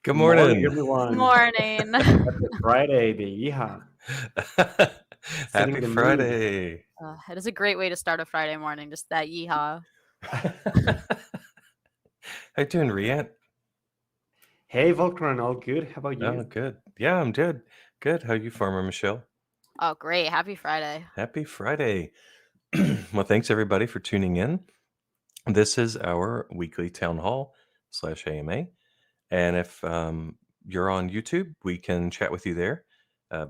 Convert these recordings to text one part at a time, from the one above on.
Good Good morning, morning. everyone. Morning. Happy Friday, the yeehaw. Setting Happy the mood. Friday. It is a great way to start a Friday morning, just that yeehaw. How you doing, Riant? Hey, Volkran, all good? How about Oh, you? good. Yeah, I'm good. Good. How you, Farmer Michelle? Oh, great. Happy Friday. Happy Friday. Well, thanks everybody for tuning in. This is our weekly town hall / AMA. And if you're on YouTube, we can chat with you there.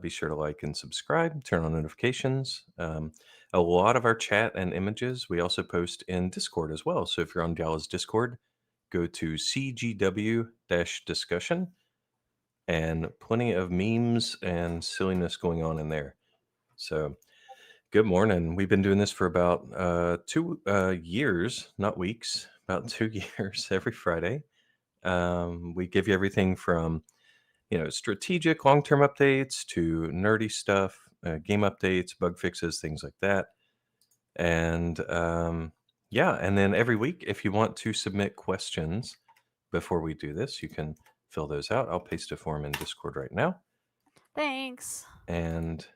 Be sure to like and subscribe, turn on notifications. A lot of our chat and images we also post in Discord as well. So if you're on Gala's Discord, go to CGW discussion, and plenty of memes and silliness going on in there. So good morning. We've been doing this for about 2 years, not weeks, about 2 years every Friday. We give you everything from strategic long-term updates to nerdy stuff, game updates, bug fixes, things like that. And yeah, and then every week, if you want to submit questions before we do this, you can fill those out. I'll paste a form in Discord right now. Thanks. And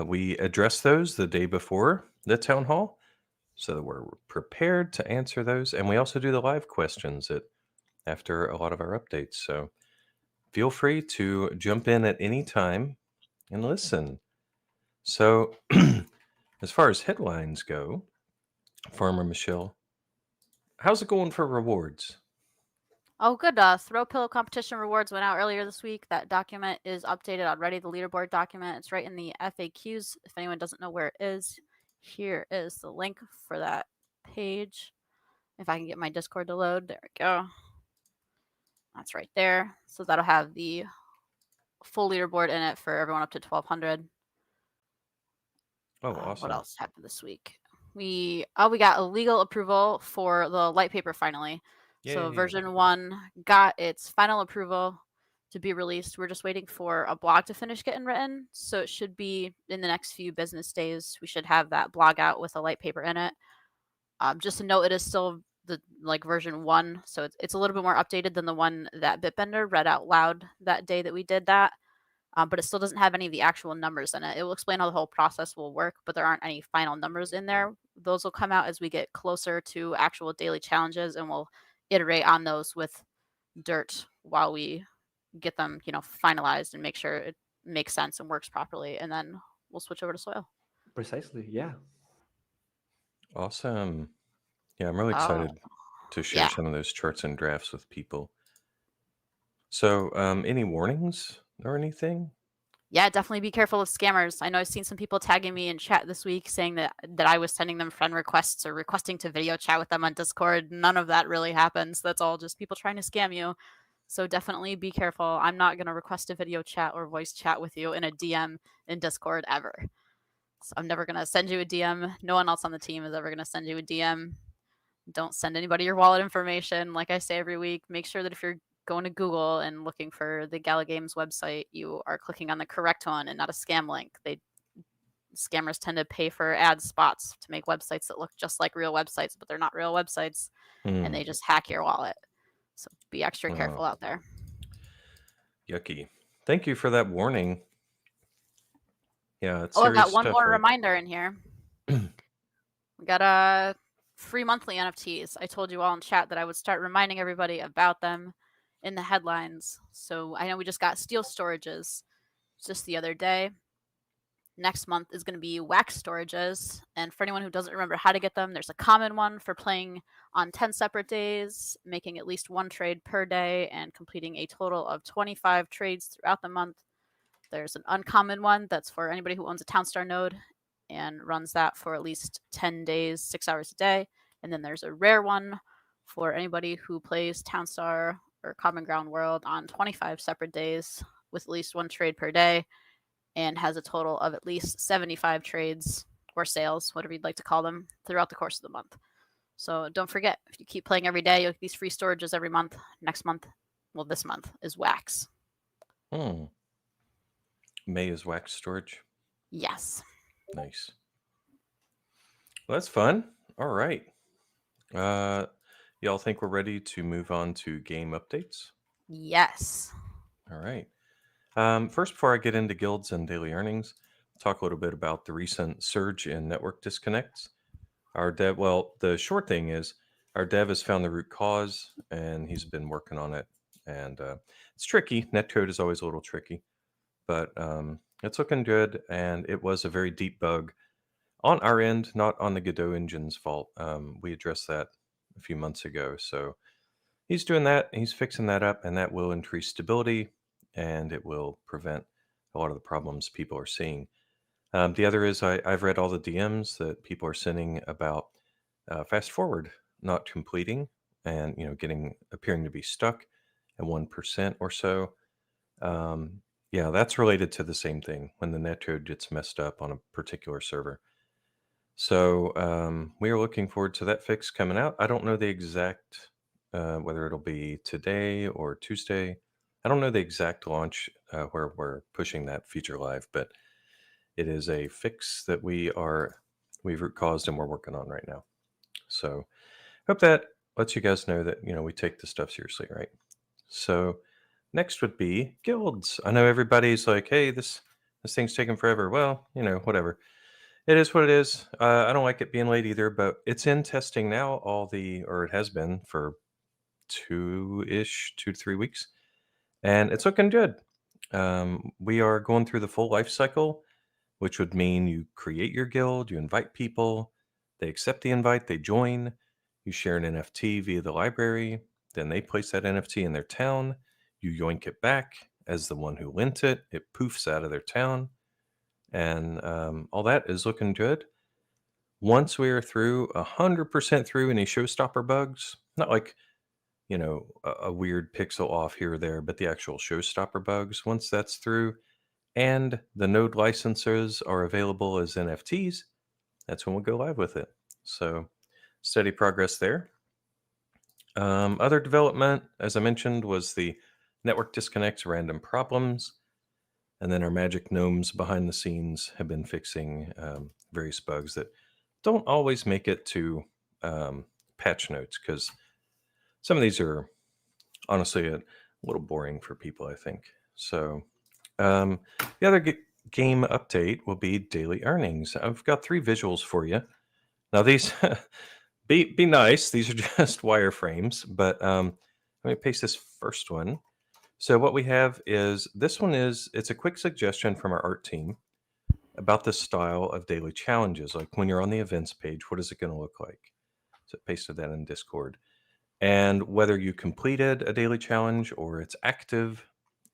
we address those the day before the town hall so that we're prepared to answer those. And we also do the live questions after a lot of our updates. So feel free to jump in at any time and listen. So, as far as headlines go, Farmer Michelle, how's it going for rewards? Oh, good. Throw pillow competition rewards went out earlier this week. That document is updated already, the leaderboard document. It's right in the FAQs. If anyone doesn't know where it is, here is the link for that page. If I can get my Discord to load, there we go. That's right there. So that'll have the full leaderboard in it for everyone up to 1200. Oh, awesome. What else happened this week? We got a legal approval for the light paper finally. So Yay. version 1 got its final approval to be released. We're just waiting for a blog to finish getting written. So it should be in the next few business days. We should have that blog out with a light paper in it. Just to note, it is still the version 1, so it's a little bit more updated than the one that Bitbender read out loud that day that we did that. But it still doesn't have any of the actual numbers in it. It will explain how the whole process will work, but there aren't any final numbers in there. Those will come out as we get closer to actual daily challenges, and we'll iterate on those with Dirt while we get them, finalized and make sure it makes sense and works properly, and then we'll switch over to Soil. Precisely, yeah. Awesome. Yeah, I'm really excited to share some of those charts and drafts with people. So, any warnings or anything? Yeah, definitely be careful of scammers. I know I've seen some people tagging me in chat this week saying that I was sending them friend requests or requesting to video chat with them on Discord. None of that really happens. That's all just people trying to scam you. So definitely be careful. I'm not going to request a video chat or voice chat with you in a DM in Discord ever. So I'm never going to send you a DM. No one else on the team is ever going to send you a DM. Don't send anybody your wallet information. Like I say every week, make sure that if you're going to Google and looking for the Gala Games website, you are clicking on the correct one and not a scam link. Scammers tend to pay for ad spots to make websites that look just like real websites, but they're not real websites, and they just hack your wallet. So be extra careful out there. Yucky. Thank you for that warning. Yeah, it's I serious got one stuff, more right? reminder in here. We got a free monthly NFTs. I told you all in chat that I would start reminding everybody about them in the headlines. So I know we just got steel storages just the other day. Next month is going to be wax storages. And for anyone who doesn't remember how to get them, there's a common one for playing on 10 separate days, making at least one trade per day, and completing a total of 25 trades throughout the month. There's an uncommon one that's for anybody who owns a Townstar node and runs that for at least 10 days, 6 hours a day. And then there's a rare one for anybody who plays Townstar or Common Ground World on 25 separate days with at least one trade per day and has a total of at least 75 trades or sales, whatever you'd like to call them, throughout the course of the month. So don't forget, if you keep playing every day, you'll get these free storages every month. Next month, well, this month is wax. May is wax storage? Yes. Nice. Well, that's fun. All right. Y'all think we're ready to move on to game updates? Yes. All right. First, before I get into guilds and daily earnings, talk a little bit about the recent surge in network disconnects. The short thing is our dev has found the root cause and he's been working on it. And it's tricky. Netcode is always a little tricky, but it's looking good. And it was a very deep bug on our end, not on the Godot engine's fault. We addressed that a few months ago. So he's doing that. He's fixing that up, and that will increase stability and it will prevent a lot of the problems people are seeing. The other is I've read all the DMs that people are sending about fast forward not completing and getting appearing to be stuck at 1% or so. Yeah, that's related to the same thing when the netcode gets messed up on a particular server. So we are looking forward to that fix coming out. I don't know the exact whether it'll be today or Tuesday. I don't know the exact launch where we're pushing that feature live, but it is a fix that we've root caused and we're working on right now. So hope that lets you guys know that we take this stuff seriously, right? So next would be guilds. I know everybody's like, hey, this thing's taking forever. Well, whatever. It is what it is. I don't like it being late either, but it's in testing now. Or it has been for 2 to 3 weeks, and it's looking good. We are going through the full life cycle, which would mean you create your guild, you invite people, they accept the invite, they join, you share an NFT via the library, then they place that NFT in their town, you yoink it back as the one who lent it, it poofs out of their town, and all that is looking good. Once we are through 100% through any showstopper bugs, not like a weird pixel off here or there, but the actual showstopper bugs, once that's through and the node licenses are available as NFTs, that's when we'll go live with it. So steady progress there. Other development, as I mentioned, was the network disconnects random problems. And then our magic gnomes behind the scenes have been fixing various bugs that don't always make it to patch notes, because some of these are honestly a little boring for people, I think. So the other game update will be daily earnings. I've got 3 visuals for you. Now these be nice. These are just wireframes, but let me paste this first one. So what we have is it's a quick suggestion from our art team about the style of daily challenges. Like when you're on the events page, what is it going to look like? So I pasted that in Discord. And whether you completed a daily challenge or it's active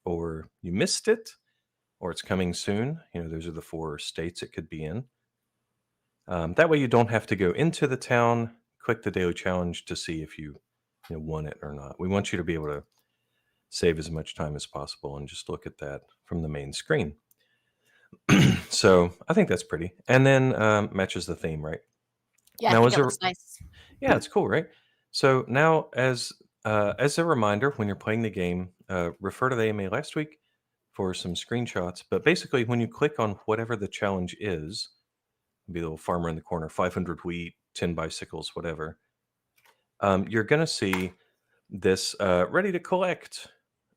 or you missed it or it's coming soon, those are the 4 states it could be in. That way you don't have to go into the town, click the daily challenge to see if you won it or not. We want you to be able to save as much time as possible and just look at that from the main screen. So I think that's pretty. And then matches the theme, right? Yeah, I Now, think it looks nice. yeah, it's cool, right? So now, as a reminder, when you're playing the game, refer to the AMA last week for some screenshots. But basically, when you click on whatever the challenge is, be the little farmer in the corner, 500 wheat, 10 bicycles, whatever, you're going to see this ready to collect,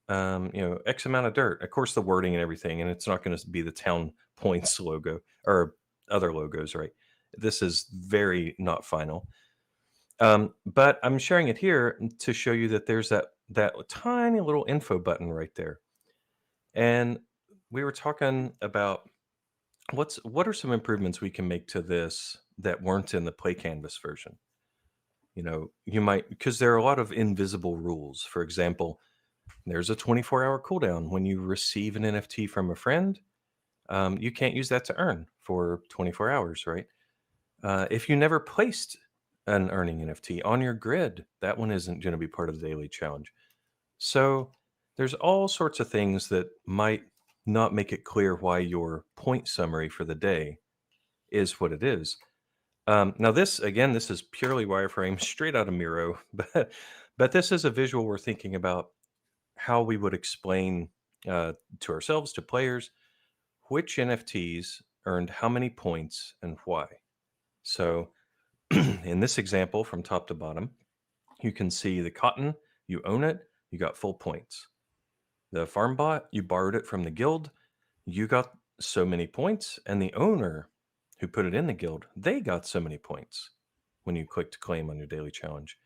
X amount of dirt. Of course, the wording and everything, and it's not going to be the town points logo or other logos, right? This is very not final. But I'm sharing it here to show you that there's that tiny little info button right there. And we were talking about what are some improvements we can make to this that weren't in the Play Canvas version. You might, because there are a lot of invisible rules. For example, there's a 24-hour cooldown when you receive an NFT from a friend. You can't use that to earn for 24 hours, right? If you never placed an earning NFT on your grid, that one isn't going to be part of the daily challenge. So there's all sorts of things that might not make it clear why your point summary for the day is what it is. Now this is purely wireframe, straight out of Miro, but this is a visual we're thinking about how we would explain to ourselves, to players, which NFTs earned how many points and why. So in this example, from top to bottom, you can see the cotton, you own it, you got full points. The farm bot, you borrowed it from the guild, you got so many points, and the owner who put it in the guild, they got so many points when you click to claim on your daily challenge.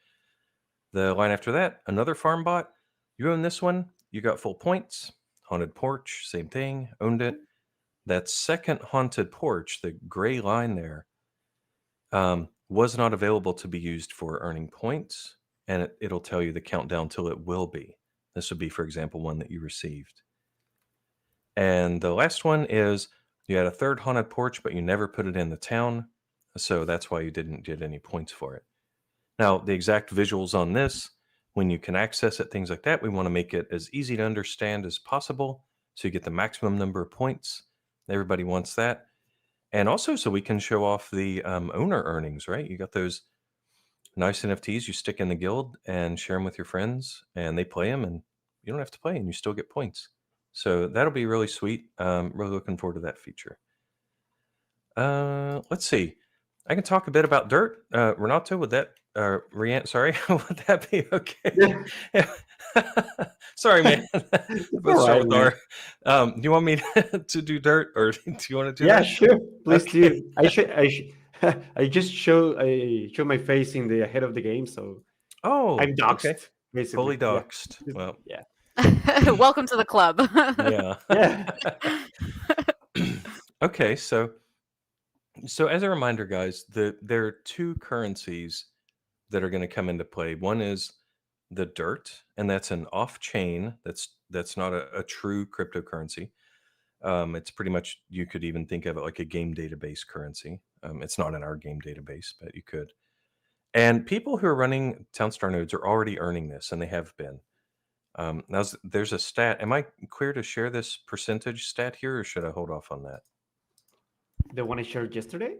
The line after that, another farm bot, you own this one, you got full points. Haunted porch, same thing, owned it. That second haunted porch, the gray line there, was not available to be used for earning points, and it'll tell you the countdown till it will be. This would be, for example, one that you received. And the last one is you had a third haunted porch, but you never put it in the town, so that's why you didn't get any points for it. Now, the exact visuals on this, when you can access it, things like that, we want to make it as easy to understand as possible so you get the maximum number of points. Everybody wants that. And also so we can show off the owner earnings, right? You got those nice NFTs you stick in the guild and share them with your friends, and they play them, and you don't have to play, and you still get points. So that'll be really sweet. Really looking forward to that feature. Let's see. I can talk a bit about Dirt. Renato, would that Rian, sorry, would that be okay? Yeah. Sorry, man. It's Both all start right, with man. R. Do you want me to do Dirt, or do you want to do Yeah, that? sure. Please Okay. do. I just show my face in the ahead of the game, so Oh, I'm okay. doxed basically. Fully doxed. Well, Yeah. Welcome to the club. yeah. Yeah. Okay, so as a reminder, guys, there are two currencies that are going to come into play. One is the Dirt, and that's an off-chain. That's not a true cryptocurrency. It's pretty much, you could even think of it like a game database currency. It's not in our game database, but you could. And people who are running Townstar nodes are already earning this, and they have been. Now, there's a stat. Am I clear to share this percentage stat here, or should I hold off on that? The one I shared yesterday?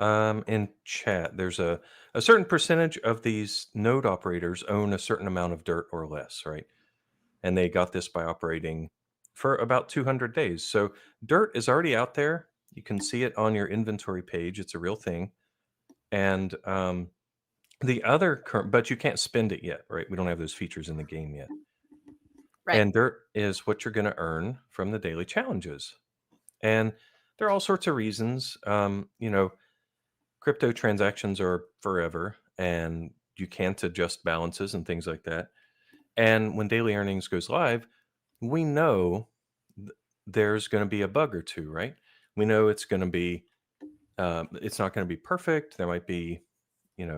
In chat, there's a certain percentage of these node operators own a certain amount of Dirt or less, right? And they got this by operating for about 200 days. So Dirt is already out there. You can see it on your inventory page. It's a real thing. And the other but you can't spend it yet, right? We don't have those features in the game yet. Right. And Dirt is what you're going to earn from the daily challenges. And there are all sorts of reasons. Crypto transactions are forever, and you can't adjust balances and things like that. And when daily earnings goes live, we know there's going to be a bug or two, right? We know it's going to be, it's not going to be perfect. There might be,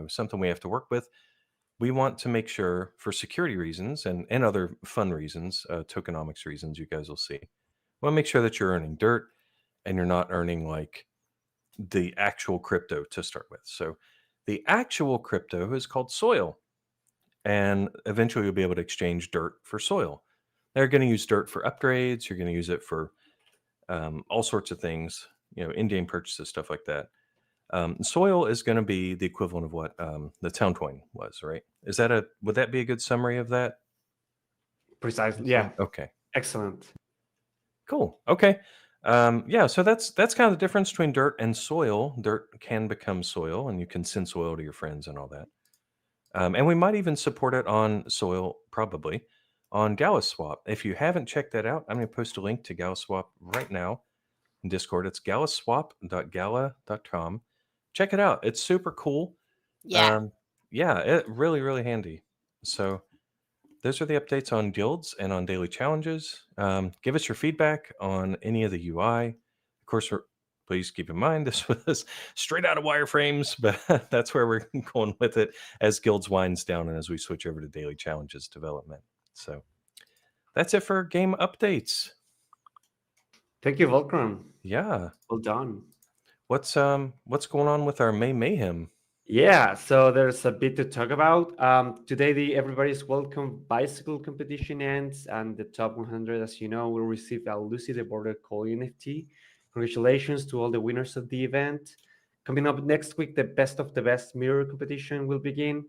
something we have to work with. We want to make sure, for security reasons and other fun reasons, tokenomics reasons, you guys will see. We want to make sure that you're earning Dirt and you're not earning like the actual crypto to start with. So the actual crypto is called soil, and eventually you'll be able to exchange Dirt for soil. They're going to use Dirt for upgrades. You're going to use it for all sorts of things, in-game purchases, stuff like that. Soil is going to be the equivalent of what the town coin was, right? Would that be a good summary of that? Precisely. Yeah. Okay. Excellent. Cool. Okay. Yeah. So that's kind of the difference between Dirt and soil. Dirt can become soil, and you can send soil to your friends and all that. And we might even support it on soil, probably on Gala Swap. If you haven't checked that out, I'm going to post a link to Gala Swap right now in Discord. It's galaswap.gala.com. Check it out. It's super cool. Yeah. Yeah, it really, really handy. So those are the updates on guilds and on daily challenges. Give us your feedback on any of the UI. Of course, please keep in mind this was straight out of wireframes, but that's where we're going with it as guilds winds down and as we switch over to daily challenges development. So that's it for game updates. Thank you, Volcron. Yeah. Well done. What's going on with our May Mayhem? Yeah, so there's a bit to talk about. Today, the Everybody's Welcome bicycle competition ends, and the top 100, as you know, will receive a Lucy the Border Collie NFT. Congratulations to all the winners of the event. Coming up next week, the Best of the Best mirror competition will begin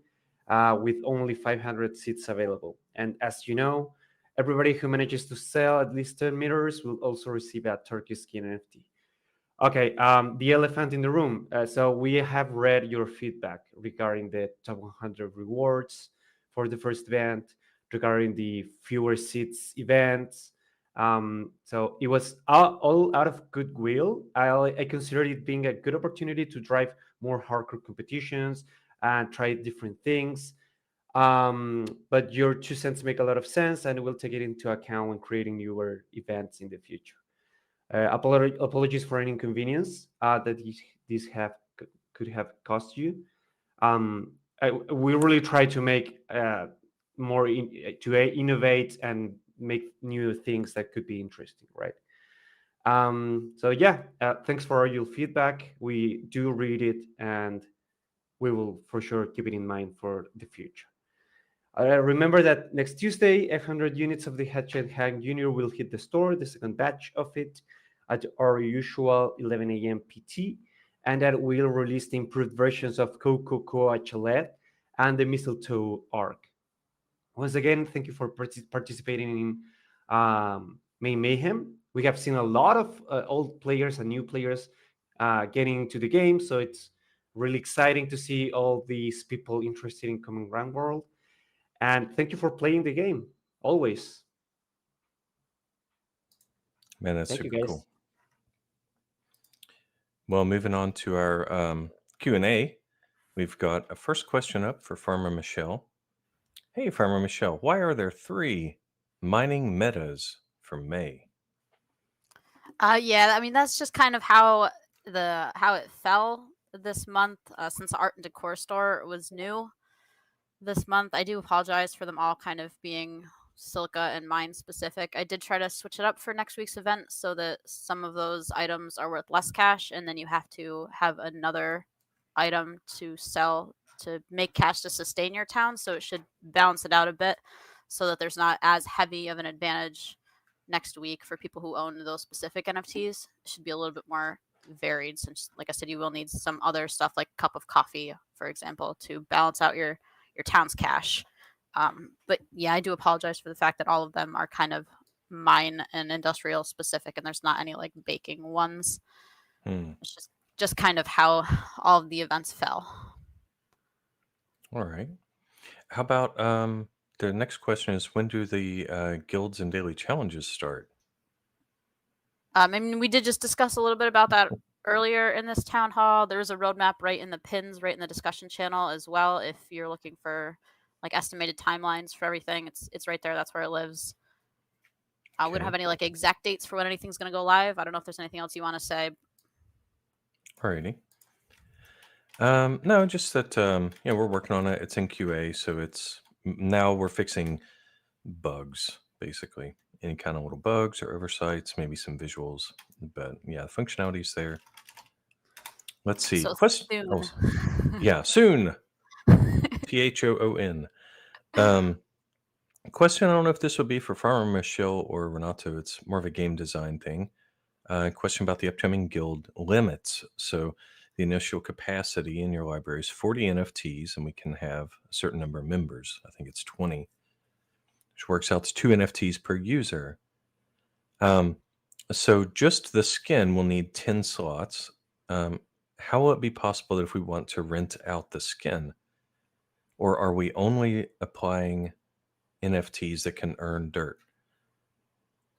with only 500 seats available. And as you know, everybody who manages to sell at least 10 mirrors will also receive a turkey skin NFT. Okay, the elephant in the room. So we have read your feedback regarding the top 100 rewards for the first event, regarding the fewer seats events. So it was all out of goodwill. I considered it being a good opportunity to drive more hardcore competitions and try different things. But your 2 cents make a lot of sense, and we'll take it into account when creating newer events in the future. Apologies for any inconvenience that this could have cost you. We really try to make to innovate and make new things that could be interesting, right? So yeah, thanks for all your feedback. We do read it, and we will for sure keep it in mind for the future. Remember that next Tuesday, 100 units of the Hatchet Hang Junior will hit the store, the second batch of it, at our usual 11 a.m. PT, and that we'll release the improved versions of Coco Coachellette and the Mistletoe Arc. Once again, thank you for participating in May Mayhem. We have seen a lot of old players and new players getting into the game, so it's really exciting to see all these people interested in Common Ground World. And thank you for playing the game always. Man, that's Thank you, super guys. cool. Well, moving on to our Q&A, we've got a first question up for Farmer Michelle. Hey, Farmer Michelle, why are there 3 mining metas for May? Yeah, I mean that's just kind of how it fell this month, since the art and decor store was new this month. I do apologize for them all kind of being silica and mine specific. I did try to switch it up for next week's event so that some of those items are worth less cash, and then you have to have another item to sell to make cash to sustain your town. So it should balance it out a bit so that there's not as heavy of an advantage next week for people who own those specific NFTs. It should be a little bit more varied since, like I said, you will need some other stuff like cup of coffee, for example, to balance out your town's cash. But yeah, I do apologize for the fact that all of them are kind of mine and industrial specific, and there's not any like baking ones. It's just kind of how all of the events fell. All right. How about the next question is, when do the guilds and daily challenges start? I mean, we did just discuss a little bit about that earlier in this town hall. There's a roadmap right in the pins, right in the discussion channel as well. If you're looking for like estimated timelines for everything, it's right there. That's where it lives. We don't Okay. have any like exact dates for when anything's going to go live. I don't know if there's anything else you want to say. Alrighty. No, just that we're working on it. It's in QA, so now we're fixing bugs, basically. Any kind of little bugs or oversights, maybe some visuals. But yeah, the functionality's there. Let's see. So Question. soon. Oh, yeah, soon. THOON. Question. I don't know if this would be for Farmer Michelle or Renato. It's more of a game design thing. Question about the upcoming guild limits. So the initial capacity in your library is 40 NFTs, and we can have a certain number of members. I think it's 20, which works out to 2 NFTs per user. So just the skin will need 10 slots. How will it be possible that if we want to rent out the skin? Or are we only applying NFTs that can earn dirt?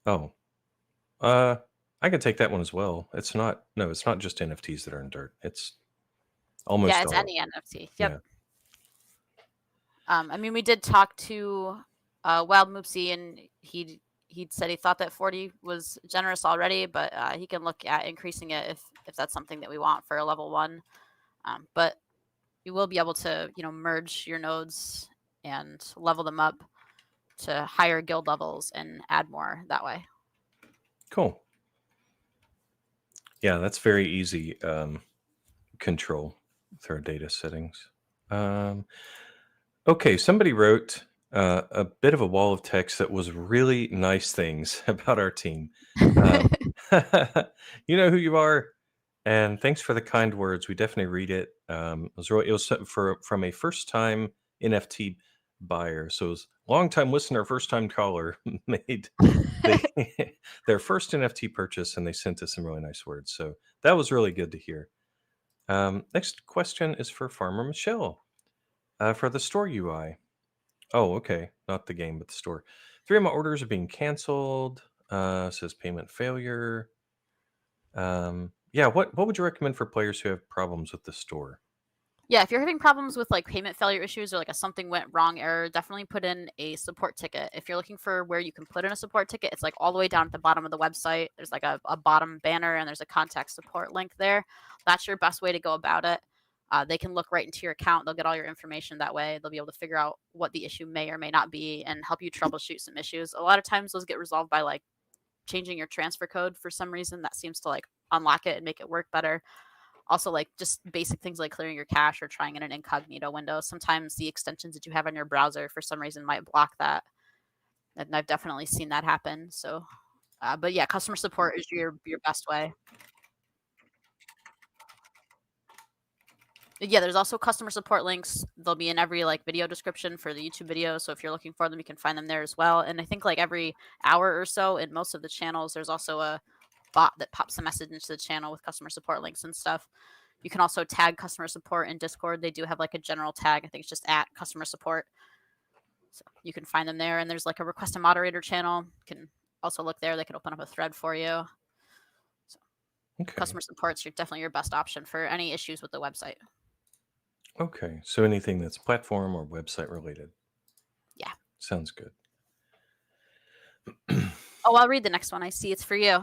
Oh, I could take that one as well. It's not just NFTs that earn dirt. It's almost Yeah, it's all. any NFT. Yep. Yeah. I mean, we did talk to Wild Moopsy, and he said he thought that 40 was generous already, but he can look at increasing it if that's something that we want for a level 1. But you will be able to merge your nodes and level them up to higher guild levels and add more that way. Cool. Yeah, that's very easy control with our data settings. Okay, somebody wrote a bit of a wall of text that was really nice things about our team. You know who you are, and thanks for the kind words. We definitely read it. It was from a first-time NFT buyer, so it was long-time listener, first-time caller made their first NFT purchase, and they sent us some really nice words. So that was really good to hear. Next question is for Farmer Michelle. For the store UI, Oh, okay. Not the game, but the store. 3 of my orders are being canceled. Says payment failure. Yeah, what would you recommend for players who have problems with the store? Yeah, if you're having problems with like payment failure issues or like a something went wrong error, definitely put in a support ticket. If you're looking for where you can put in a support ticket, it's like all the way down at the bottom of the website. There's like a bottom banner and there's a contact support link there. That's your best way to go about it. They can look right into your account. They'll get all your information that way. They'll be able to figure out what the issue may or may not be and help you troubleshoot some issues. A lot of times those get resolved by like changing your transfer code for some reason. That seems to like unlock it and make it work better. Also, like just basic things like clearing your cache or trying in an incognito window. Sometimes the extensions that you have on your browser for some reason might block that. And I've definitely seen that happen. So, but yeah, customer support is your best way. Yeah, there's also customer support links. They'll be in every like video description for the YouTube video. So if you're looking for them, you can find them there as well. And I think like every hour or so in most of the channels, there's also a bot that pops a message into the channel with customer support links and stuff. You can also tag customer support in Discord. They do have like a general tag. I think it's just at customer support. So you can find them there. And there's like a request a moderator channel. You can also look there. They can open up a thread for you. So Okay. customer support's definitely your best option for any issues with the website. Okay. So anything that's platform or website related. Yeah. Sounds good. Oh, I'll read the next one. I see it's for you.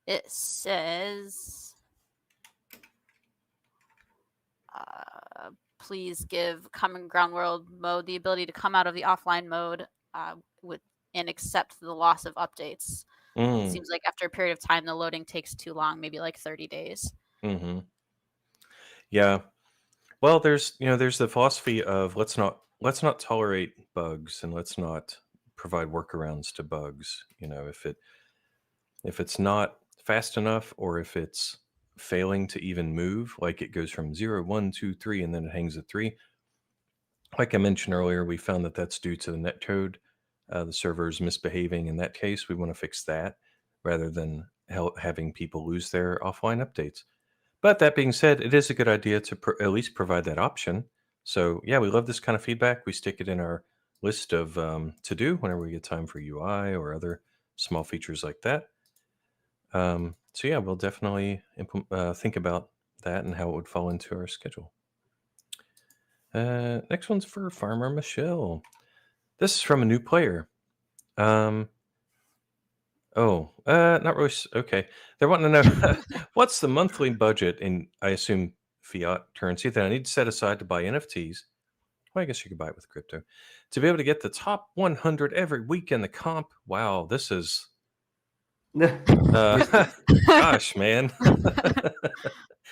It says, please give Common Ground World mode the ability to come out of the offline mode and accept the loss of updates. It seems like after a period of time, the loading takes too long, maybe like 30 days. Mm-hmm. Yeah. Well, there's the philosophy of let's not tolerate bugs and let's not provide workarounds to bugs. If it's not fast enough or if it's failing to even move, like it goes from 0, 1, 2, 3, and then it hangs at 3. Like I mentioned earlier, we found that that's due to the netcode. The server is misbehaving. In that case, we want to fix that rather than having people lose their offline updates. But that being said, it is a good idea to at least provide that option. So yeah, we love this kind of feedback. We stick it in our list of to do whenever we get time for UI or other small features like that. So yeah, we'll definitely think about that and how it would fall into our schedule. Next one's for Farmer Michelle. This is from a new player. Not really. Okay. They're wanting to know what's the monthly budget in, I assume, fiat currency that I need to set aside to buy NFTs. Well, I guess you could buy it with crypto to be able to get the top 100 every week in the comp. Wow, this is gosh, man.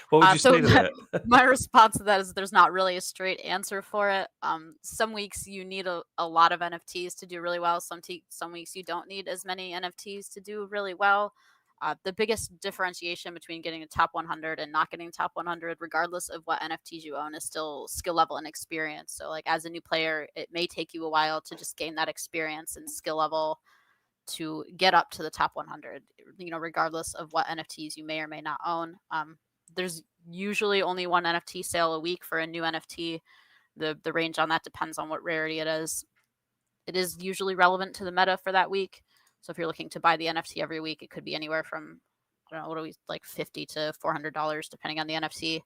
What would you say to that? My response to that is there's not really a straight answer for it. Some weeks you need a lot of NFTs to do really well. Some weeks you don't need as many NFTs to do really well. The biggest differentiation between getting a top 100 and not getting top 100, regardless of what NFTs you own, is still skill level and experience. So, like as a new player, it may take you a while to just gain that experience and skill level to get up to the top 100. Regardless of what NFTs you may or may not own. There's usually only one NFT sale a week for a new NFT. The range on that depends on what rarity it is. It is usually relevant to the meta for that week. So if you're looking to buy the NFT every week, it could be anywhere from, I don't know, what are we, like $50 to $400, depending on the NFT.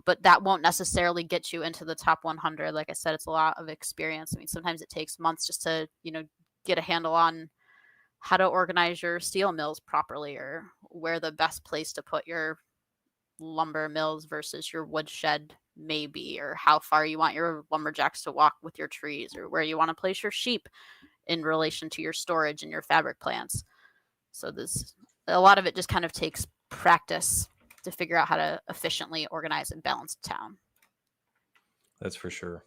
But that won't necessarily get you into the top 100. Like I said, it's a lot of experience. I mean, sometimes it takes months just to, get a handle on how to organize your steel mills properly or where the best place to put your lumber mills versus your woodshed may be, or how far you want your lumberjacks to walk with your trees, or where you want to place your sheep in relation to your storage and your fabric plants. So a lot of it just kind of takes practice to figure out how to efficiently organize and balance a town. That's for sure.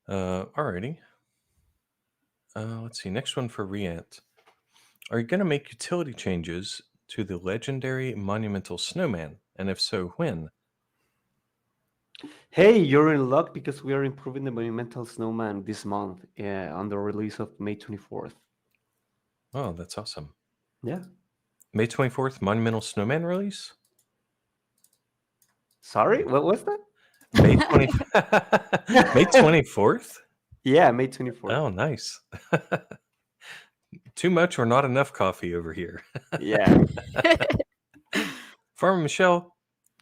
Alrighty. Let's see. Next one for Riant. Are you going to make utility changes to the legendary monumental snowman? And if so, when? Hey, you're in luck because we are improving the monumental snowman this month on the release of May 24th. Oh, that's awesome. Yeah. May 24th, monumental snowman release? Sorry, what was that? May 20 May 24th? Yeah, May 24th. Oh, nice. Too much or not enough coffee over here. Yeah. Farmer Michelle,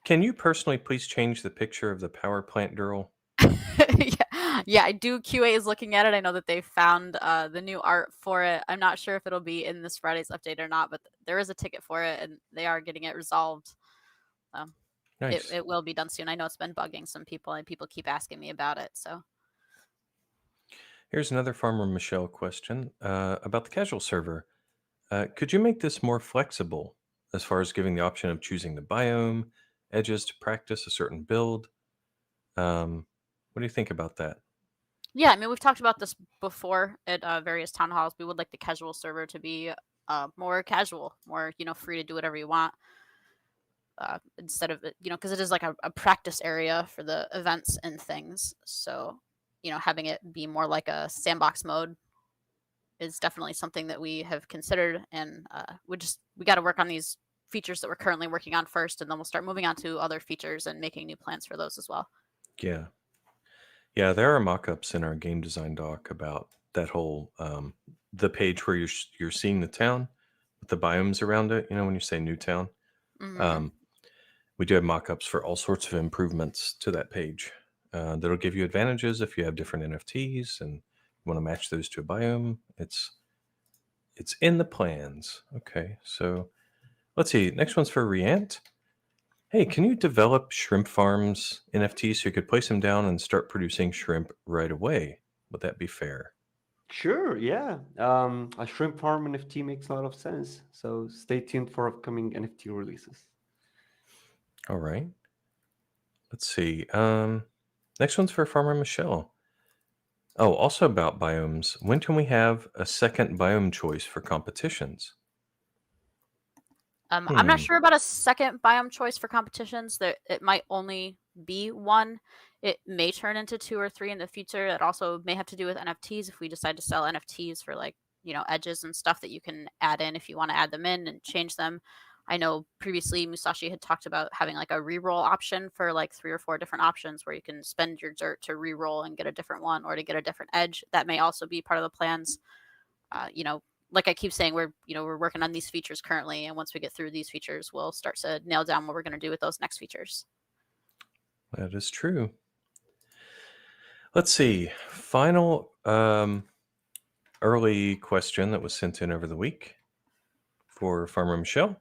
can you personally please change the picture of the power plant girl? Yeah, I do. QA is looking at it. I know that they found the new art for it. I'm not sure if it'll be in this Friday's update or not, but there is a ticket for it, and they are getting it resolved. Nice. It will be done soon. I know it's been bugging some people, and people keep asking me about it. So Here's another Farmer Michelle question about the casual server. Could you make this more flexible as far as giving the option of choosing the biome, edges to practice a certain build? What do you think about that? yeah, I mean we've talked about this before at various town halls. We would like the casual server to be more casual, more free to do whatever you want. Instead of because it is like a practice area for the events and things. So having it be more like a sandbox mode is definitely something that we have considered, and we got to work on these features that we're currently working on first, and then we'll start moving on to other features and making new plans for those as well. Yeah. Yeah, there are mock-ups in our game design doc about that whole the page where you're seeing the town with the biomes around it. When you say new town, Mm-hmm. we do have mock-ups for all sorts of improvements to that page. That'll give you advantages if you have different NFTs and you want to match those to a biome. It's in the plans. Okay, so let's see. Next one's for Riant. Hey, can you develop shrimp farms NFTs so you could place them down and start producing shrimp right away? Would that be fair? Sure, yeah. A shrimp farm NFT makes a lot of sense. So stay tuned for upcoming NFT releases. All right. Let's see. Next one's for Farmer Michelle. Oh, also about biomes. When can we have a second biome choice for competitions? I'm not Hmm. sure about a second biome choice for competitions. That it might only be one. It may turn into 2 or 3 in the future. It also may have to do with NFTs if we decide to sell NFTs for like edges and stuff that you can add in if you want to add them in and change them. I know previously Musashi had talked about having like a reroll option for like 3 or 4 different options where you can spend your dirt to reroll and get a different one or to get a different edge. That may also be part of the plans. Like I keep saying, we're working on these features currently, and once we get through these features, we'll start to nail down what we're going to do with those next features. That is true. Let's see. Final early question that was sent in over the week for Farmer Michelle.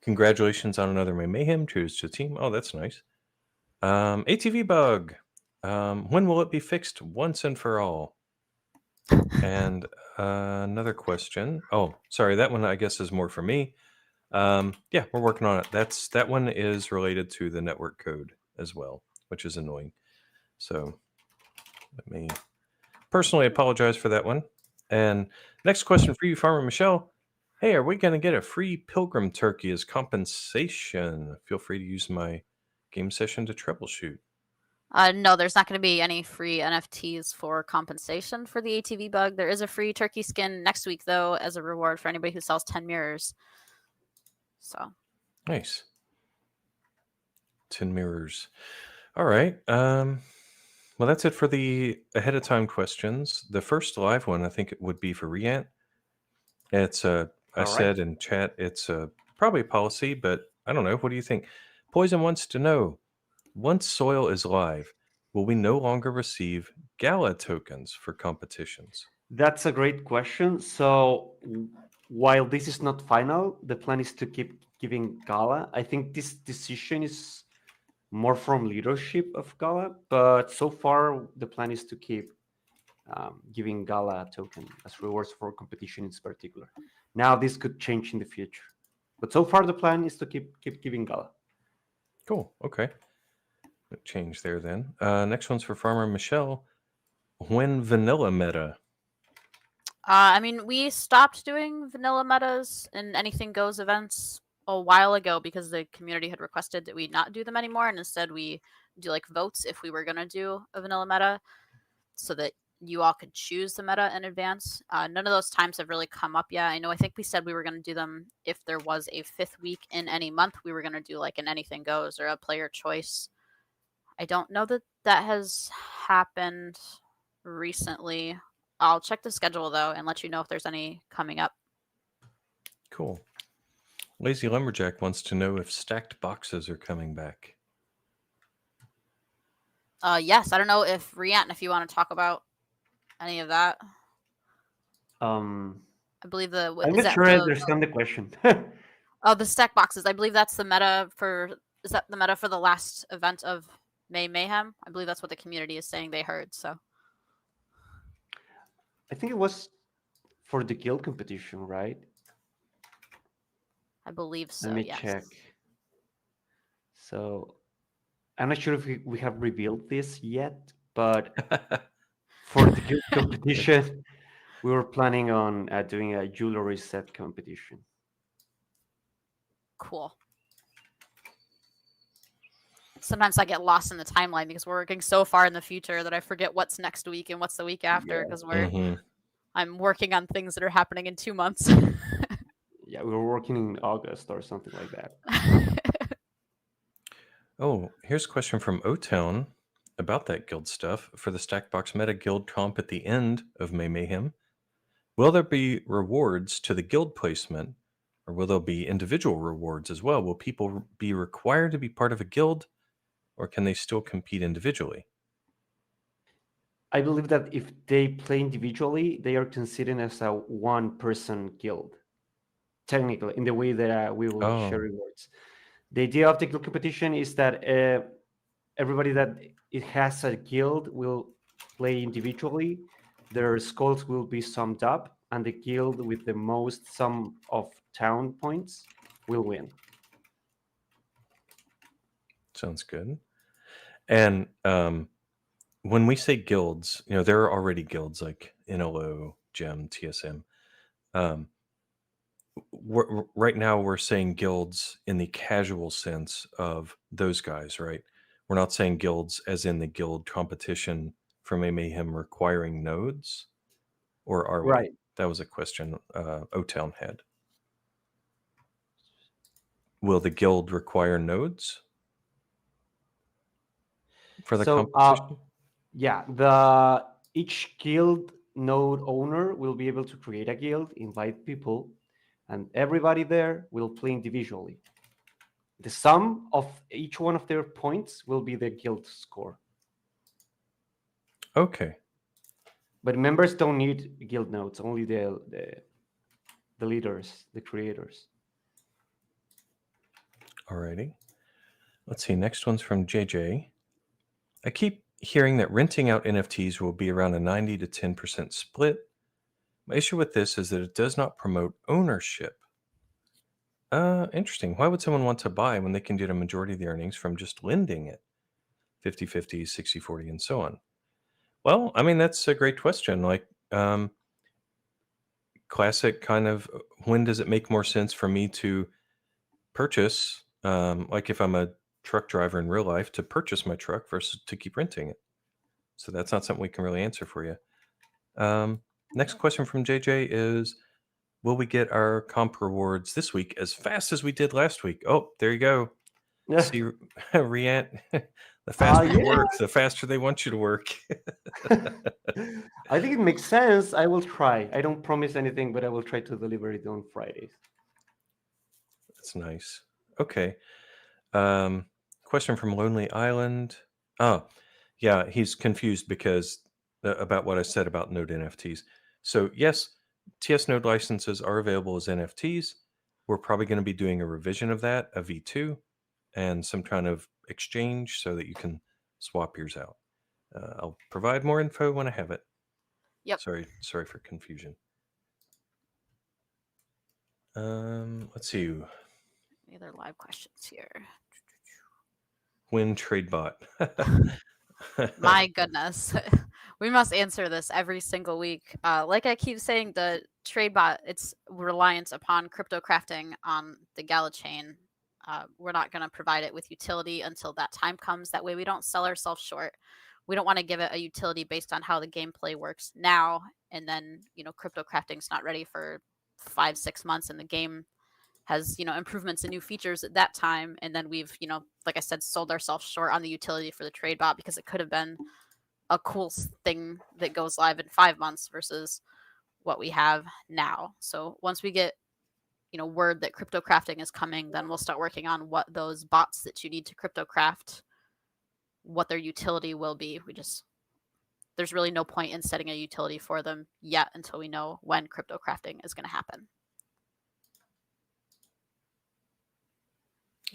Congratulations on another May Mayhem. Cheers to the team. Oh, that's nice. ATV bug. When will it be fixed once and for all? And another question. Oh, sorry, that one I guess is more for me. Yeah, we're working on it. That one is related to the network code as well, which is annoying. So let me personally apologize for that one. And next question for you, Farmer Michelle. Hey, are we going to get a free pilgrim turkey as compensation? Feel free to use my game session to troubleshoot. No, there's not going to be any free NFTs for compensation for the ATV bug. There is a free turkey skin next week, though, as a reward for anybody who sells 10 mirrors. So Nice. 10 mirrors. All right. Well, that's it for the ahead of time questions. The first live one, I think it would be for Riant. It's I All right. said in chat, it's probably policy, but I don't know. What do you think? Poison wants to know, once soil is live, will we no longer receive Gala tokens for competitions? That's a great question. So while this is not final, the plan is to keep giving Gala. I think this decision is more from leadership of Gala, but so far the plan is to keep giving Gala a token as rewards for competition in particular. Now this could change in the future, but so far the plan is to keep giving Gala. Cool. Okay. Change there then. Next one's for Farmer Michelle. When vanilla meta? I mean, we stopped doing vanilla metas and anything goes events a while ago because the community had requested that we not do them anymore, and instead we do like votes if we were going to do a vanilla meta, so that you all could choose the meta in advance. None of those times have really come up yet. I think we said we were going to do them if there was a 5th week in any month. We were going to do like an anything goes or a player choice I don't know that that has happened recently. I'll check the schedule though and let you know if there's any coming up. Cool. Lazy Lumberjack wants to know if stacked boxes are coming back. Yes, I don't know if Riant, if you want to talk about any of that. Um, I believe the I'm is not that sure I the understand the question. the stack boxes. I believe that's the meta for is that the meta for the last event of May Mayhem? I believe that's what the community is saying they heard. So I think it was for the guild competition, right? I believe Let so. me Yes. check. So I'm not sure if we have revealed this yet, but for the guild competition, we were planning on doing a jewelry set competition. Cool. Sometimes I get lost in the timeline because we're working so far in the future that I forget what's next week and what's the week after Yeah, because Hmm. I'm working on things that are happening in 2 months. yeah, we were working in August or something like that. Oh, here's a question from O-Town about that guild stuff. For the Stackbox Meta Guild comp at the end of May Mayhem, will there be rewards to the guild placement, or will there be individual rewards as well? Will people be required to be part of a guild, or can they still compete individually? I believe that if they play individually, they are considered as a one-person guild, technically, in the way that we will share Oh, rewards. The idea of the guild competition is that everybody that it has a guild will play individually. Their skulls will be summed up, and the guild with the most sum of town points will win. sounds good. And when we say guilds, there are already guilds like NLO, GEM, TSM. Um, right now, we're saying guilds in the casual sense of those guys, right? We're not saying guilds as in the guild competition from a Mayhem requiring nodes, or are we? Right. That was a question O-Town had. Will the guild require nodes for the So, competition? yeah, the each guild node owner will be able to create a guild, invite people, and everybody there will play individually. The sum of each one of their points will be the guild score. Okay. But members don't need guild nodes, only the leaders, the creators. Alrighty. Let's see. Next one's from JJ. I keep hearing that renting out NFTs will be around a 90 to 10% split. My issue with this is that it does not promote ownership. Interesting. Why would someone want to buy when they can get a majority of the earnings from just lending it? 50-50, 60-40, and so on. Well, I mean, that's a great question. Like, classic kind of when does it make more sense for me to purchase, like if I'm a truck driver in real life, to purchase my truck versus to keep renting it? So that's not something we can really answer for you. Next question from JJ is, will we get our comp rewards this week as fast as we did last week? Oh, there you go. See, Riant, the faster you Yeah. work, the faster they want you to work. I think it makes sense. I will try. I don't promise anything, but I will try to deliver it on Fridays. That's nice. Okay. Um, question from Lonely Island. Oh, yeah, he's confused because about what I said about Node NFTs. So yes, TS Node licenses are available as NFTs. We're probably going to be doing a revision of that, a V2, and some kind of exchange so that you can swap yours out. I'll provide more info when I have it. Yep. Sorry for confusion. Let's see. Any other live questions here? When trade bot. My goodness. We must answer this every single week. Like I keep saying, the trade bot, it's reliant upon crypto crafting on the Gala chain. We're not going to provide it with utility until that time comes. That way we don't sell ourselves short. We don't want to give it a utility based on how the gameplay works now. And then, crypto crafting's not ready for 5-6 months and the game has improvements and new features at that time, and then we've like I said, sold ourselves short on the utility for the trade bot because it could have been a cool thing that goes live in 5 months versus what we have now. So once we get word that crypto crafting is coming, then we'll start working on what those bots that you need to crypto craft, what their utility will be. There's really no point in setting a utility for them yet until we know when crypto crafting is going to happen.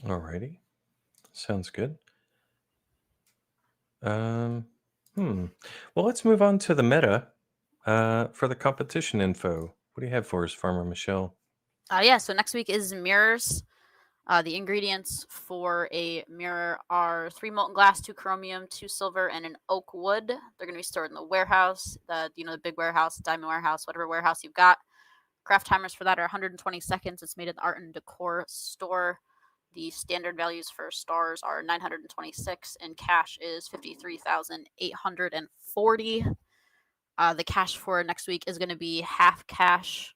Alrighty. Sounds good. Well, let's move on to the meta for the competition info. What do you have for us, Farmer Michelle? Yeah, so next week is mirrors. The ingredients for a mirror are 3 molten glass, 2 chromium, 2 silver, and an oak wood. They're going to be stored in the warehouse, the big warehouse, diamond warehouse, whatever warehouse you've got. Craft timers for that are 120 seconds. It's made at the art and decor store. The standard values for stars are 926, and cash is 53,840. The cash for next week is going to be half cash,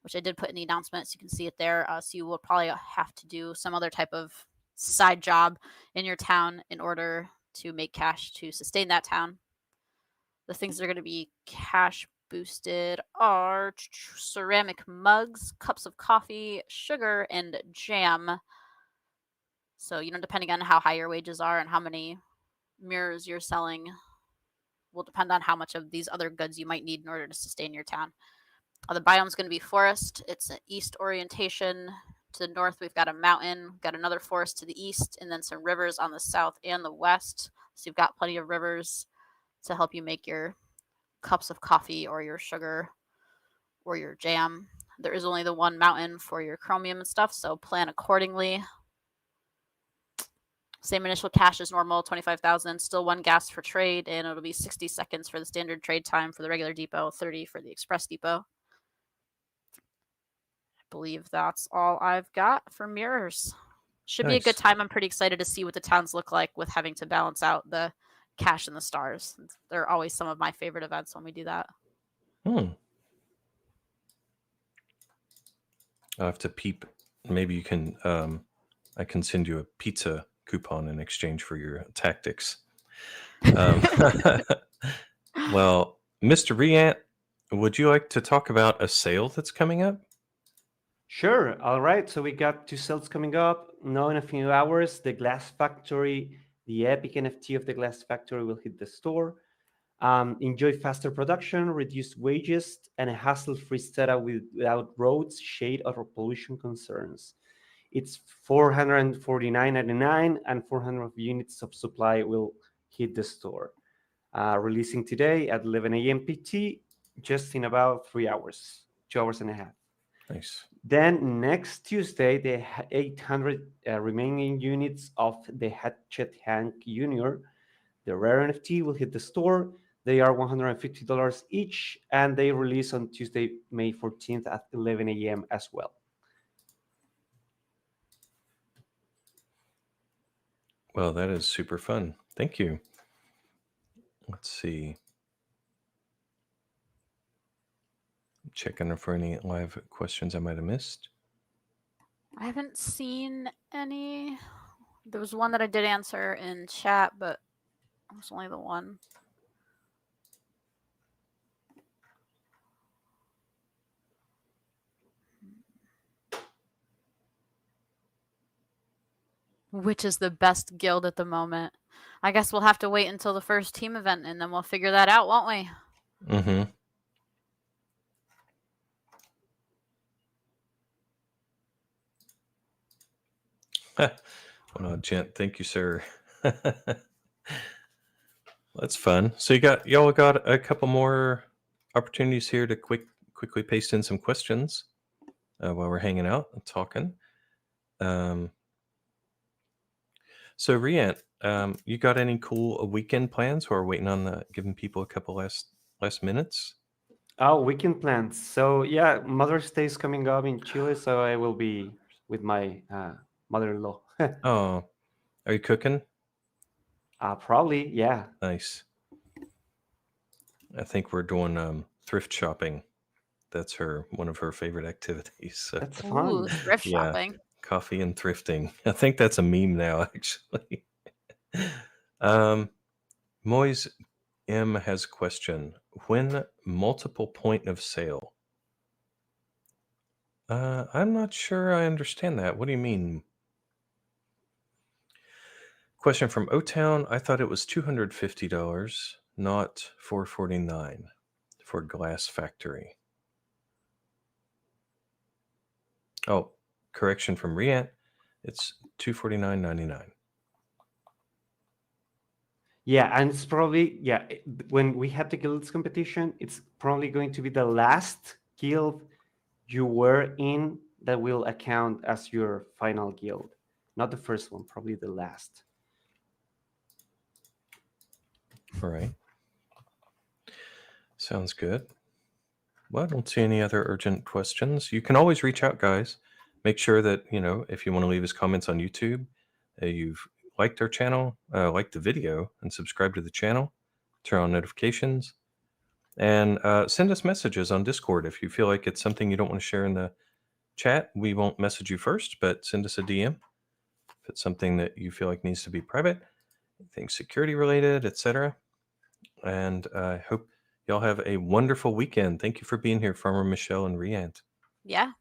which I did put in the announcement, so you can see it there. So you will probably have to do some other type of side job in your town in order to make cash to sustain that town. The things that are going to be cash boosted are ceramic mugs, cups of coffee, sugar, and jam. So, depending on how high your wages are and how many mirrors you're selling, will depend on how much of these other goods you might need in order to sustain your town. The biome's going to be forest. It's an east orientation. To the north, we've got a mountain, we've got another forest to the east, and then some rivers on the south and the west. So you've got plenty of rivers to help you make your cups of coffee or your sugar or your jam. There is only the one mountain for your chromium and stuff, so plan accordingly. Same initial cash as normal, 25,000. Still 1 gas for trade, and it'll be 60 seconds for the standard trade time for the regular depot, 30 for the express depot. I believe that's all I've got for mirrors. Should be a good Nice. time. I'm pretty excited to see what the towns look like with having to balance out the cash and the stars. They're always some of my favorite events when we do that. I'll have to peep. Maybe you can. I can send you a pizza coupon in exchange for your tactics. Well, Mr. Riant, would you like to talk about a sale that's coming up? Sure. All right. So we got 2 sales coming up. Now in a few hours, the Glass Factory, the Epic NFT of the Glass Factory will hit the store. Enjoy faster production, reduced wages, and a hassle-free setup without roads, shade, or pollution concerns. It's $449.99, and 400 units of supply will hit the store. Releasing today at 11 a.m. PT, just in about 3 hours, 2 hours and a half. Nice. Then next Tuesday, the 800 remaining units of the Hatchet Hank Jr., the rare NFT, will hit the store. They are $150 each, and they release on Tuesday, May 14th at 11 a.m. as well. Well, that is super fun. Thank you. Let's see. Checking for any live questions I might have missed. I haven't seen any. There was one that I did answer in chat, but it was only the one. Which is the best guild at the moment? I guess we'll have to wait until the first team event, and then we'll figure that out, won't we? Mm-hmm. Well, gent, thank you, sir. That's fun. So y'all got a couple more opportunities here to quickly paste in some questions while we're hanging out and talking. So Riant, you got any cool weekend plans, or waiting on giving people a couple last minutes? Oh, weekend plans. So yeah, Mother's Day is coming up in Chile, so I will be with my mother-in-law. Oh, are you cooking? Probably, yeah. Nice. I think we're doing thrift shopping. That's one of her favorite activities. So, That's Ooh, fun. thrift yeah, shopping. coffee and thrifting. I think that's a meme now, actually. Moise M has a question. When multiple point of sale? I'm not sure I understand that. What do you mean? Question from O Town. I thought it was $250, not $449 for Glass Factory. Oh, correction from Riant. It's $249.99. Yeah, and it's probably when we have the guilds competition, it's probably going to be the last guild you were in that will account as your final guild. Not the first one, probably the last. All right. Sounds good. Well, I don't see any other urgent questions. You can always reach out, guys. Make sure that, if you want to leave us comments on YouTube, you've liked our channel, liked the video, and subscribe to the channel, turn on notifications, and send us messages on Discord. If you feel like it's something you don't want to share in the chat, we won't message you first, but send us a DM if it's something that you feel like needs to be private, things security related, etc. And I hope y'all have a wonderful weekend. Thank you for being here, Farmer Michelle and Riant. Yeah.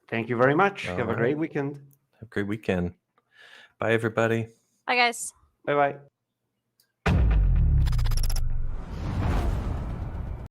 Thank you very much. All Have a right. great weekend. Have a great weekend. Bye, everybody. Bye, guys. Bye bye.